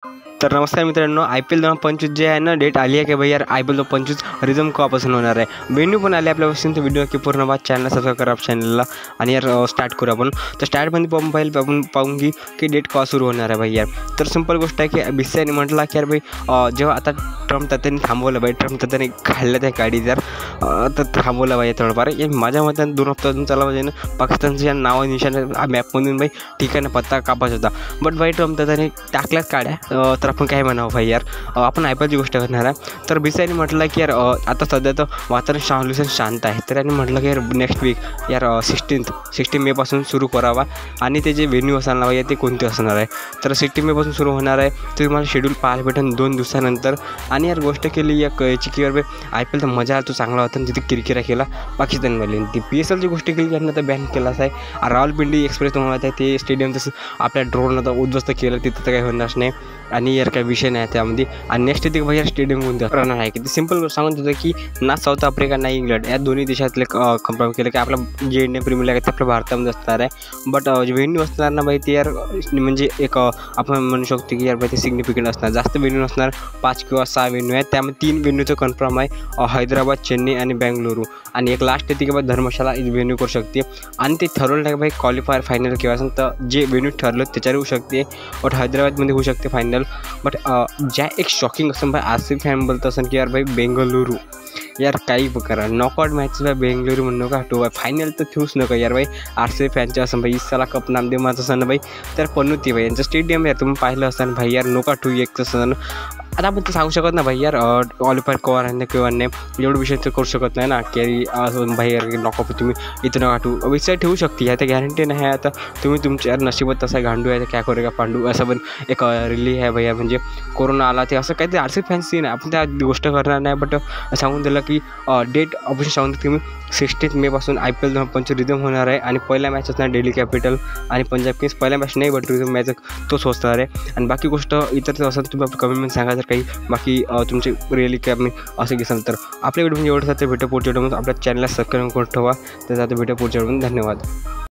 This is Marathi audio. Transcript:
तर नमस्कार मित्रांनो, IPL 2025 जे आहे ना डेट आली आहे की भाई यार IPL 2025 रिझम कवापासून होणार आहे. वेन्यू पण आले आपल्यापासून. तर व्हिडिओ की पूर्ण बात चॅनल सबस्क्राईब करा चॅनलला आणि यार स्टार्ट करू आपण. तर स्टार्टमध्ये आपण पाहून की डेट का सुरू होणार आहे भाई यार. तर सिंपल गोष्ट आहे की BCCI म्हटलं की यार भाई जेव्हा आता ट्रम्प तात्याने थांबवलं भाई, ट्रम्प तात्याने काढलं त्या गाडी जर तर थांबवलं भाई थोडंफार. माझ्या मताने 2 हप्त्यातून चालला पाहिजे ना पाकिस्तानच्या नाव निशाण मॅपमधून भाई ठिकाणं पत्ता कापायचा होता. बट भाई ट्रम्प तात्याने टाकल्याच काढ्या. तर आपण काय म्हणावं भाई यार, आपण IPLची गोष्ट करणार आहे. तर BCCIने म्हटलं की यार आता सध्या तर वातावरण सोल्युशन शांत आहे. तर त्यांनी म्हटलं की यार नेक्स्ट वीक यार 16 मेपासून सुरू करावा आणि ते जे व्हेन्यू असणार भाई ते कोणते असणार आहे. तर 16 मेपासून सुरू होणार आहे. तर तुम्हाला शेड्यूल पाहायला भेटेल 2 दिवसानंतर. आणि यार गोष्ट केली याची की यार IPL तर मजा आला, तो चांगला होता. तिथे किरकिरा केला पाकिस्तानवाले. ती PSLची गोष्ट केली यांना तर बॅन केलाच आहे. रावलपिंडी एक्सप्रेस तुम्हाला आहे ते स्टेडियम तसं आपल्या ड्रोन आता उद्ध्वस्त केलं, तिथं तर काही होणार नाही. आणि यार काही विषय नाही त्यामध्ये. आणि नेक्स्ट येते भाई यार स्टेडियम कोणतं राहणार आहे की ते सिम्पल सांगून होतं की ना साऊथ आफ्रिका ना इंग्लंड या दोन्ही देशातले कन्फर्म केलं की आपला जे इंडियन प्रीमियर लीग आहे ते आपल्या भारतामध्ये असणार आहे. बट व्हेन्यू असणार ना भाई ते यार म्हणजे एक आपण म्हणू शकतो की यार भाई ते सिग्निफिकंट असणार. जास्त व्हेन्यू नसणार, 5 किंवा 6 व्हेन्यू आहेत. त्यामध्ये 3 व्हेन्यूचं कन्फर्म आहे, हैदराबाद, चेन्नई आणि बेंगलुरू. आणि एक लास्ट येते की भाई धर्मशाला व्हेन्यू करू शकते. आणि ते ठरवलं नाही भाई क्वालिफायर फायनल किंवा असेल तर जे व्हेन्यू ठरलं त्याच्यावर होऊ शकते. बट हैदराबादमध्ये होऊ शकते फायनल. बट ज्या एक शॉकिंग असं भाई RCB फॅन बोलतं असं की यार भाई बेंगलुरू यार काही करा नॉकआउट मॅच भाई बेंगलुरू म्हणू नका हटू भाई, फायनल तर ठेवूच नका यार भाई. RCB फॅनचं असं भाई इसाला कप नामदेव माझं असं ना भाई. तर पन्नुती भाई यांचं स्टेडियम यार तुम्ही पाहिलं असताना भाई यार नका ठेवू एक तसं. आता आपण तर सांगू शकत ना भाई यार क्वालिफायर कवर आहे किंवा नाही एवढं विषय तर करू शकत नाही ना की भाई यार नॉकआउट तुम्ही इथं नका ठेवू. विषय ठेवू शकते ह्या तर गॅरंटी नाही आहे. आता तुम्ही तुमच्या नशिबात तसा गांडू आहे तर काय करू का पांडू असं पण एक रिली आहे भैया. म्हणजे कोरोना आला ते असं काहीतरी RCB फॅन्स सीन आहे. आपण त्या गोष्ट करणार नाही. बट सांगून दिलं की डेट ऑप्शन सांगून की तुम्ही 16 मेपासून IPL 2025 रिझम होणार आहे. आणि पहिल्या मॅच असणार दिल्ली कॅपिटल आणि पंजाब किंग्स. पहिल्या मॅच नाही बट रिझम मॅच तोच असणार आहे. आणि बाकी गोष्ट इतर असेल तुम्ही आपलं कमेंटमध्ये सांगा जर काही बाकी तुमचे रिअली काय मी असं घेसाल तर. आपल्या व्हिडिओ म्हणजे एवढं तर भेटू पुढच्या व्हिडिओमध्ये. आपल्या चॅनलला सबस्क्राईब करून ठेवा. तर आता भेटू पुढच्या व्हिडिओमध्ये. धन्यवाद.